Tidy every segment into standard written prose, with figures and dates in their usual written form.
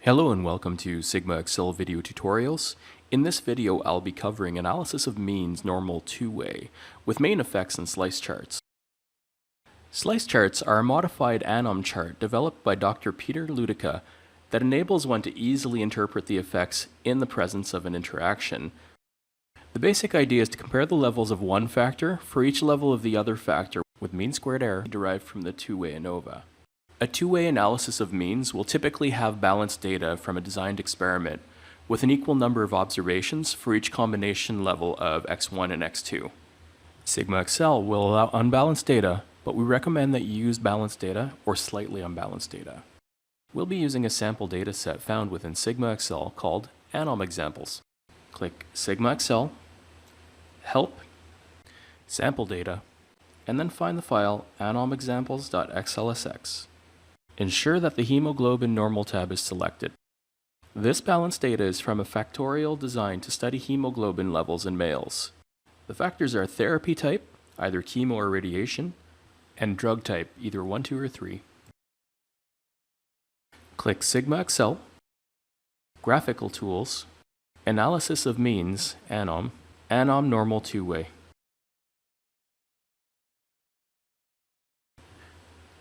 Hello and welcome to SigmaXL video tutorials. In this video, I'll be covering analysis of means normal two-way with main effects and slice charts. Slice charts are a modified ANOM chart developed by Dr. Peter Ludica that enables one to easily interpret the effects in the presence of an interaction. The basic idea is to compare the levels of one factor for each level of the other factor with mean squared error derived from the two-way ANOVA. A two-way analysis of means will typically have balanced data from a designed experiment with an equal number of observations for each combination level of x1 and x2. SigmaXL will allow unbalanced data, but we recommend that you use balanced data or slightly unbalanced data. We'll be using a sample data set found within SigmaXL called ANOM examples. Click SigmaXL, Help, Sample Data, and then find the file anomexamples.xlsx. Ensure that the hemoglobin normal tab is selected. This balanced data is from a factorial designed to study hemoglobin levels in males. The factors are therapy type, either chemo or radiation, and drug type, either 1, 2, or 3. Click SigmaXL, Graphical Tools, Analysis of Means, ANOM Normal Two Way.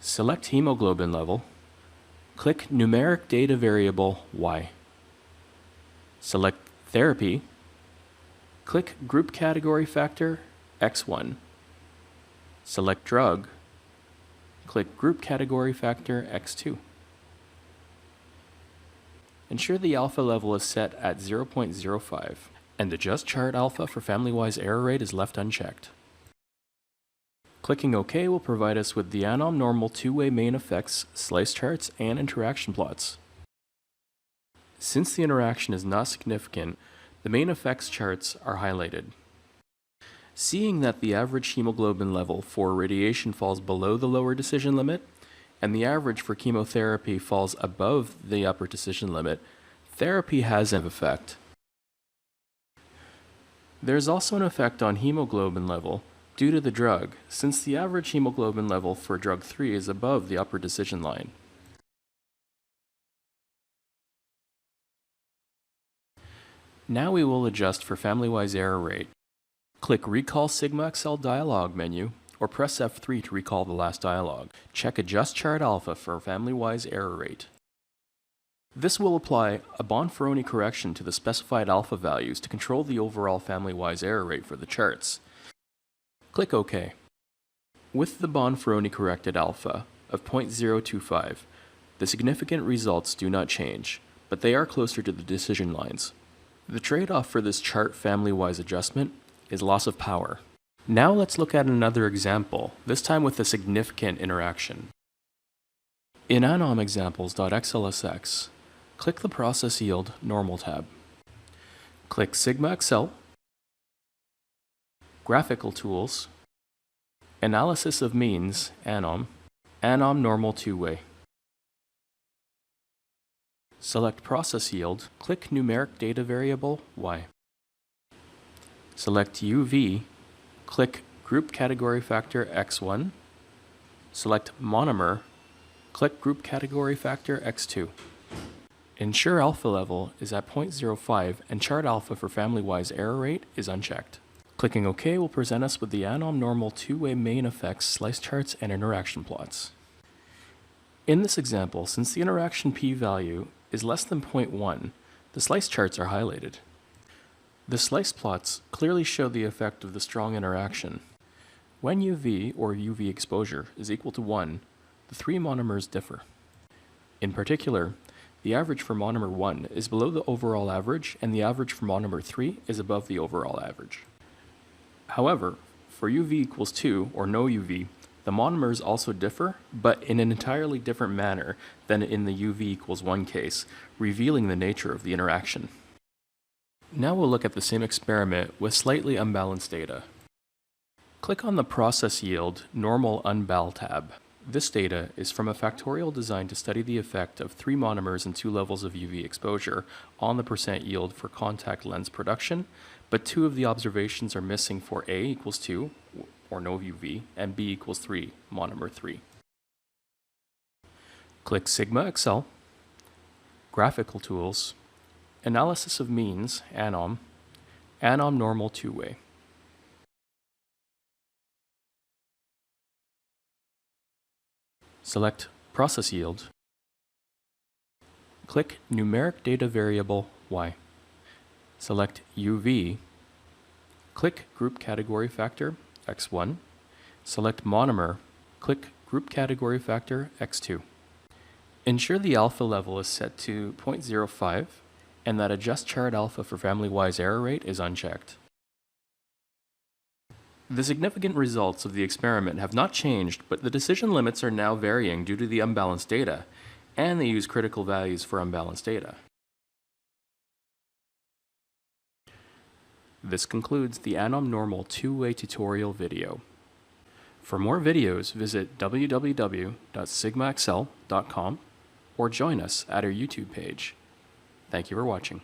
Select hemoglobin level. Click Numeric Data Variable Y. Select Therapy. Click Group Category Factor X1. Select Drug. Click Group Category Factor X2. Ensure the alpha level is set at 0.05 and adjust chart alpha for family-wise error rate is left unchecked. Clicking OK will provide us with the ANOM Normal Two-Way main effects, slice charts, and interaction plots. Since the interaction is not significant, the main effects charts are highlighted. Seeing that the average hemoglobin level for radiation falls below the lower decision limit, and the average for chemotherapy falls above the upper decision limit, therapy has an effect. There is also an effect on hemoglobin level due to the drug, since the average hemoglobin level for drug 3 is above the upper decision line. Now we will adjust for family-wise error rate. Click Recall SigmaXL dialog menu, or press F3 to recall the last dialog. Check Adjust Chart Alpha for family-wise error rate. This will apply a Bonferroni correction to the specified alpha values to control the overall family-wise error rate for the charts. Click OK. With the Bonferroni corrected alpha of 0.025, the significant results do not change, but they are closer to the decision lines. The trade-off for this chart family-wise adjustment is loss of power. Now let's look at another example, this time with a significant interaction. In anomexamples.xlsx, click the Process Yield Normal tab. Click SigmaXL, Graphical Tools, Analysis of Means, ANOM Normal Two Way. Select Process Yield, click Numeric Data Variable Y. Select UV, click Group Category Factor X1. Select Monomer, click Group Category Factor X2. Ensure alpha level is at 0.05 and chart alpha for family-wise error rate is unchecked. Clicking OK will present us with the ANOM Normal Two-Way main effects, slice charts, and interaction plots. In this example, since the interaction p-value is less than 0.1, the slice charts are highlighted. The slice plots clearly show the effect of the strong interaction. When UV, or UV exposure, is equal to 1, the three monomers differ. In particular, the average for monomer 1 is below the overall average, and the average for monomer 3 is above the overall average. However, for UV equals 2, or no UV, the monomers also differ, but in an entirely different manner than in the UV equals 1 case, revealing the nature of the interaction. Now we'll look at the same experiment with slightly unbalanced data. Click on the Process Yield Normal Unbal tab. This data is from a factorial designed to study the effect of 3 monomers and 2 levels of UV exposure on the percent yield for contact lens production, but 2 of the observations are missing for A equals 2, or no UV, and B equals 3, monomer 3. Click SigmaXL, graphical tools, analysis of means, ANOM, ANOM Normal Two Way. Select Process Yield. Click Numeric Data Variable Y. Select UV. Click Group Category Factor X1. Select Monomer. Click Group Category Factor X2. Ensure the alpha level is set to 0.05 and that Adjust Chart Alpha for Family-Wise Error Rate is unchecked. The significant results of the experiment have not changed, but the decision limits are now varying due to the unbalanced data, and they use critical values for unbalanced data. This concludes the ANOM Normal Two Way tutorial video. For more videos, visit www.sigmaxl.com or join us at our YouTube page. Thank you for watching.